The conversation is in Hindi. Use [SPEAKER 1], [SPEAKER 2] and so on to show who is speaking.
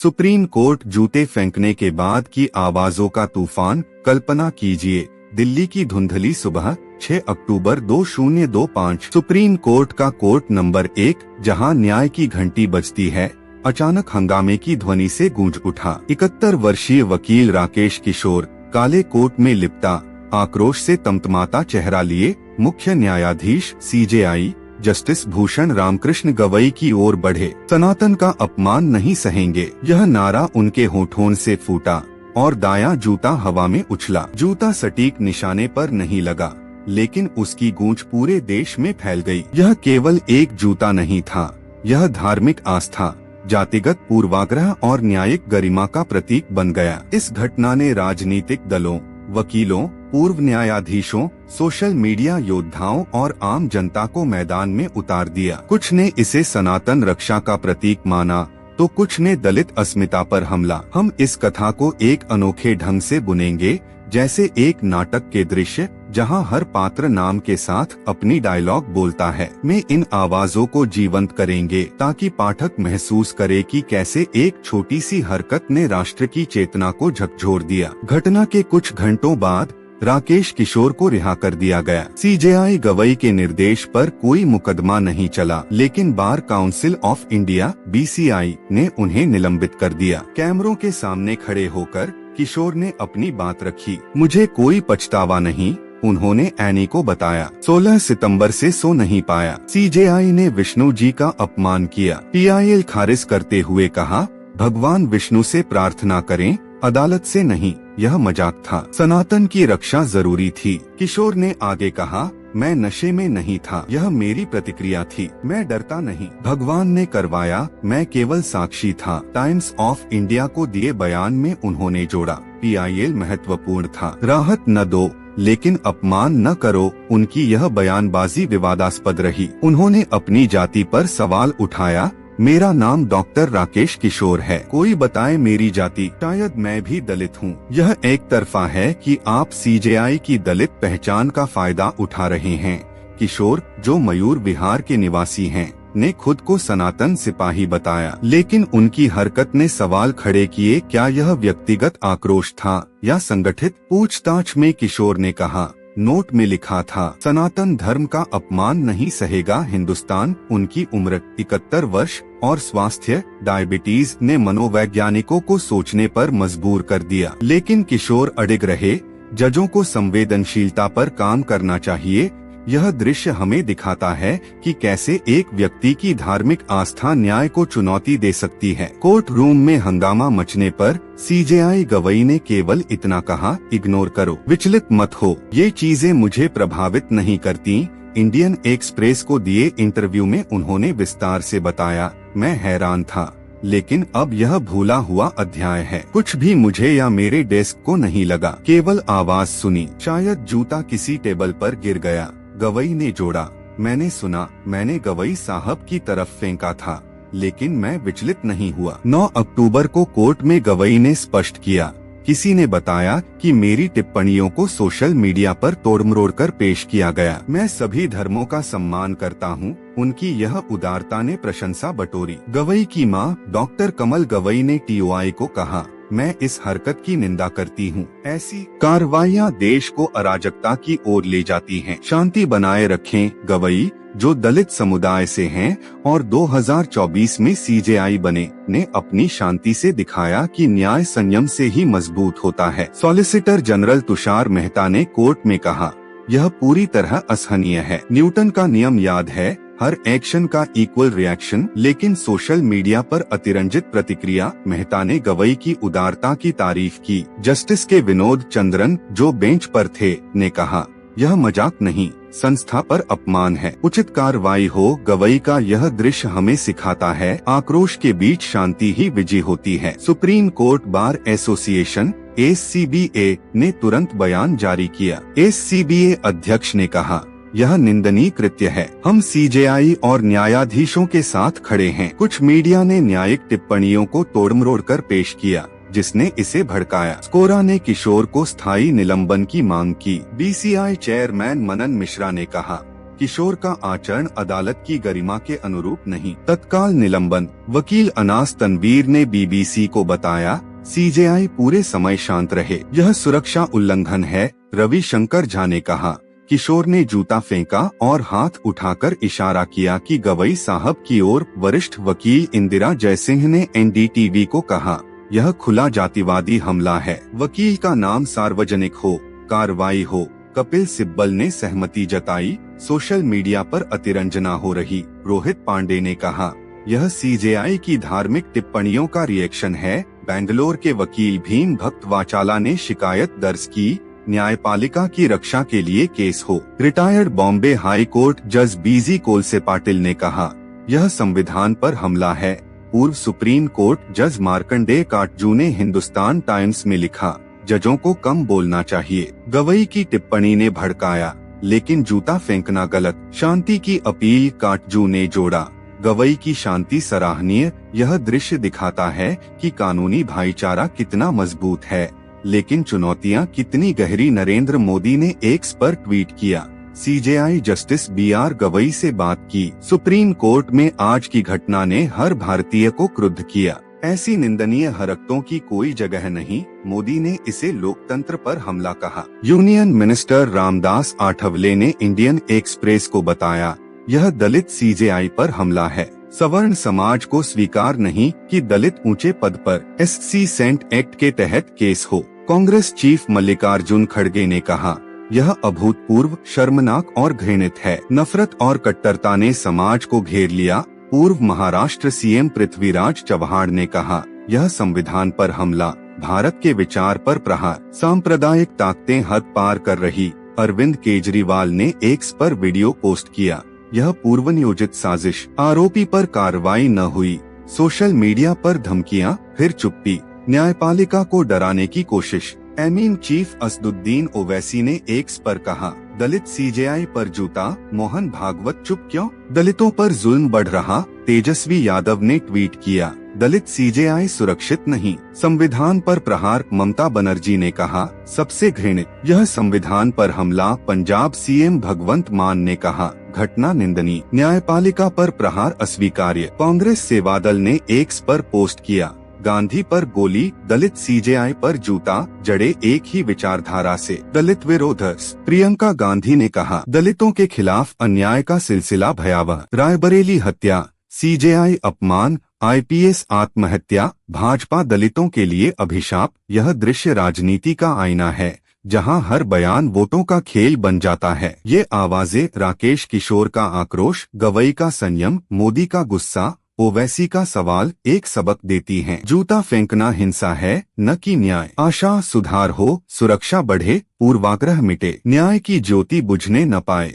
[SPEAKER 1] सुप्रीम कोर्ट जूते फेंकने के बाद की आवाजों का तूफान। कल्पना कीजिए, दिल्ली की धुंधली सुबह 6 अक्टूबर 2025। सुप्रीम कोर्ट का कोर्ट नंबर 1, जहां न्याय की घंटी बजती है, अचानक हंगामे की ध्वनि से गूंज उठा। 71 वर्षीय वकील राकेश किशोर काले कोट में लिपटा, आक्रोश से तमतमाता चेहरा लिए मुख्य न्यायाधीश CJI जस्टिस भूषण रामकृष्ण गवई की ओर बढ़े। सनातन का अपमान नहीं सहेंगे, यह नारा उनके होठों से फूटा और दायां जूता हवा में उछला। जूता सटीक निशाने पर नहीं लगा, लेकिन उसकी गूंज पूरे देश में फैल गई। यह केवल एक जूता नहीं था, यह धार्मिक आस्था, जातिगत पूर्वाग्रह और न्यायिक गरिमा का प्रतीक बन गया। इस घटना ने राजनीतिक दलों, वकीलों, पूर्व न्यायाधीशों, सोशल मीडिया योद्धाओं और आम जनता को मैदान में उतार दिया। कुछ ने इसे सनातन रक्षा का प्रतीक माना, तो कुछ ने दलित अस्मिता पर हमला। हम इस कथा को एक अनोखे ढंग से बुनेंगे, जैसे एक नाटक के दृश्य, जहां हर पात्र नाम के साथ अपनी डायलॉग बोलता है। में इन आवाजों को जीवंत करेंगे ताकि पाठक महसूस करे कि कैसे एक छोटी सी हरकत ने राष्ट्र की चेतना को झकझोर दिया। घटना के कुछ घंटों बाद राकेश किशोर को रिहा कर दिया गया। CJI गवई के निर्देश पर कोई मुकदमा नहीं चला, लेकिन bar council of India BCI ने उन्हें निलंबित कर दिया। कैमरों के सामने खड़े होकर किशोर ने अपनी बात रखी। मुझे कोई पछतावा नहीं, उन्होंने एनी को बताया। 16 सितंबर से सो नहीं पाया। CJI ने विष्णु जी का अपमान किया। PIL खारिज करते हुए कहा, भगवान विष्णु से प्रार्थना करें, अदालत से नहीं। यह मजाक था। सनातन की रक्षा जरूरी थी। किशोर ने आगे कहा, मैं नशे में नहीं था, यह मेरी प्रतिक्रिया थी, मैं डरता नहीं। भगवान ने करवाया, मैं केवल साक्षी था। टाइम्स ऑफ इंडिया को दिए बयान में उन्होंने जोड़ा, PIL महत्वपूर्ण था, राहत न दो लेकिन अपमान न करो। उनकी यह बयानबाजी विवादास्पद रही। उन्होंने अपनी जाति पर सवाल उठाया, मेरा नाम डॉक्टर राकेश किशोर है, कोई बताए मेरी जाति, शायद मैं भी दलित हूँ। यह एक तरफा है कि आप CJI की दलित पहचान का फायदा उठा रहे हैं। किशोर, जो मयूर विहार के निवासी हैं, ने खुद को सनातन सिपाही बताया, लेकिन उनकी हरकत ने सवाल खड़े किए, क्या यह व्यक्तिगत आक्रोश था या संगठित? पूछताछ में किशोर ने कहा, नोट में लिखा था, सनातन धर्म का अपमान नहीं सहेगा हिंदुस्तान। उनकी उम्र 71 वर्ष और स्वास्थ्य डायबिटीज ने मनोवैज्ञानिकों को सोचने पर मजबूर कर दिया, लेकिन किशोर अडिग रहे। जजों को संवेदनशीलता पर काम करना चाहिए। यह दृश्य हमें दिखाता है कि कैसे एक व्यक्ति की धार्मिक आस्था न्याय को चुनौती दे सकती है। कोर्ट रूम में हंगामा मचने पर CJI गवई ने केवल इतना कहा, इग्नोर करो, विचलित मत हो, ये चीजें मुझे प्रभावित नहीं करती। इंडियन एक्सप्रेस को दिए इंटरव्यू में उन्होंने विस्तार से बताया, मैं हैरान था, लेकिन अब यह भूला हुआ अध्याय है। कुछ भी मुझे या मेरे डेस्क को नहीं लगा, केवल आवाज सुनी, शायद जूता किसी टेबल पर गिर गया। गवई ने जोड़ा, मैंने सुना, मैंने गवई साहब की तरफ फेंका था, लेकिन मैं विचलित नहीं हुआ। 9 अक्टूबर को कोर्ट में गवई ने स्पष्ट किया, किसी ने बताया कि मेरी टिप्पणियों को सोशल मीडिया पर तोड़मरोड़ कर पेश किया गया। मैं सभी धर्मों का सम्मान करता हूँ, उनकी यह उदारता ने प्रशंसा बटोरी। गवई की मां डॉक्टर कमल गवई ने TOI को कहा, मैं इस हरकत की निंदा करती हूँ। ऐसी कार्रवाइयाँ देश को अराजकता की ओर ले जाती हैं। शांति बनाए रखें। गवई, जो दलित समुदाय से हैं और 2024 में CJI बने, ने अपनी शांति से दिखाया कि न्याय संयम से ही मजबूत होता है। सॉलिसिटर जनरल तुषार मेहता ने कोर्ट में कहा, यह पूरी तरह असहनीय है। न्यूटन का नियम याद है, हर एक्शन का इक्वल रिएक्शन, लेकिन सोशल मीडिया पर अतिरंजित प्रतिक्रिया। मेहता ने गवई की उदारता की तारीफ की। जस्टिस के विनोद चंद्रन, जो बेंच पर थे, ने कहा, यह मजाक नहीं, संस्था पर अपमान है, उचित कार्रवाई हो। गवई का यह दृश्य हमें सिखाता है, आक्रोश के बीच शांति ही विजयी होती है। Supreme court bar association SCBA ने तुरंत बयान जारी किया। SCBA अध्यक्ष ने कहा, यह निंदनीय कृत्य है, हम CJI और न्यायाधीशों के साथ खड़े हैं। कुछ मीडिया ने न्यायिक टिप्पणियों को तोड़मरोड़ कर पेश किया, जिसने इसे भड़काया। स्कोरा ने किशोर को स्थायी निलंबन की मांग की। BCI चेयरमैन मनन मिश्रा ने कहा, किशोर का आचरण अदालत की गरिमा के अनुरूप नहीं, तत्काल निलंबन। वकील अनास तनवीर ने बीबीसी को बताया, सीजेआई पूरे समय शांत रहे, यह सुरक्षा उल्लंघन है। रविशंकर झा ने कहा, किशोर ने जूता फेंका और हाथ उठाकर इशारा किया कि गवई साहब की ओर। वरिष्ठ वकील इंदिरा जयसिंह ने एनडीटीवी को कहा, यह खुला जातिवादी हमला है। वकील का नाम सार्वजनिक हो, कार्रवाई हो। कपिल सिब्बल ने सहमति जताई, सोशल मीडिया पर अतिरंजना हो रही। रोहित पांडे ने कहा, यह सीजेआई की धार्मिक टिप्पणियों का रिएक्शन है। बेंगलोर के वकील भीम भक्त वाचाला ने शिकायत दर्ज की, न्यायपालिका की रक्षा के लिए केस हो। रिटायर्ड बॉम्बे हाई कोर्ट जज बीजी कोलसे पाटिल ने कहा, यह संविधान पर हमला है। पूर्व सुप्रीम कोर्ट जज मार्कंडेय काटजू ने हिंदुस्तान टाइम्स में लिखा, जजों को कम बोलना चाहिए। गवई की टिप्पणी ने भड़काया, लेकिन जूता फेंकना गलत। शांति की अपील, काटजू ने जोड़ा। गवई की शांति सराहनीय। यह दृश्य दिखाता है कि कानूनी भाईचारा कितना मजबूत है, लेकिन चुनौतियां कितनी गहरी। नरेंद्र मोदी ने एक्स पर ट्वीट किया, सीजेआई जस्टिस बीआर गवई से बात की। सुप्रीम कोर्ट में आज की घटना ने हर भारतीय को क्रुद्ध किया। ऐसी निंदनीय हरकतों की कोई जगह नहीं। मोदी ने इसे लोकतंत्र पर हमला कहा। यूनियन मिनिस्टर रामदास आठवले ने इंडियन एक्सप्रेस को बताया, यह दलित सीजेआई पर हमला है। सवर्ण समाज को स्वीकार नहीं कि दलित ऊंचे पद पर एससी सेंट एक्ट के तहत केस हो। कांग्रेस चीफ मल्लिकार्जुन खड़गे ने कहा, यह अभूतपूर्व, शर्मनाक और घृणित है। नफरत और कट्टरता ने समाज को घेर लिया। पूर्व महाराष्ट्र सीएम पृथ्वीराज चव्हाण ने कहा, यह संविधान पर हमला, भारत के विचार पर प्रहार। सांप्रदायिक ताकतें हद पार कर रही। अरविंद केजरीवाल ने एक्स पर वीडियो पोस्ट किया, यह पूर्व नियोजित साजिश। आरोपी पर कार्रवाई न हुई। सोशल मीडिया पर धमकियां, फिर चुप्पी। न्यायपालिका को डराने की कोशिश। एमीन चीफ असदुद्दीन ओवैसी ने एक्स पर कहा, दलित सीजेआई पर जूता, मोहन भागवत चुप क्यों? दलितों पर जुल्म बढ़ रहा। तेजस्वी यादव ने ट्वीट किया, दलित सीजेआई सुरक्षित नहीं। संविधान पर प्रहार। ममता बनर्जी ने कहा, सबसे घृणित यह संविधान पर हमला। पंजाब सीएम भगवंत मान ने कहा, घटना निंदनीय। न्यायपालिका पर प्रहार अस्वीकार्य। कांग्रेस सेवा दल ने एक्स पर पोस्ट किया, गांधी पर गोली, दलित सीजेआई पर जूता, जड़े एक ही विचारधारा से। दलित विरोधस। प्रियंका गांधी ने कहा, दलितों के खिलाफ अन्याय का सिलसिला भयावह। रायबरेली हत्या, सीजेआई अपमान, आईपीएस आत्महत्या, भाजपा दलितों के लिए अभिशाप। यह दृश्य राजनीति का आईना है, जहां हर बयान वोटों का खेल बन जाता है। ये आवाजें, राकेश किशोर का आक्रोश, गवई का संयम, मोदी का गुस्सा, ओवैसी का सवाल, एक सबक देती हैं। जूता फेंकना हिंसा है, न कि न्याय। आशा सुधार हो, सुरक्षा बढ़े, पूर्वाग्रह मिटे, न्याय की ज्योति बुझने न पाए।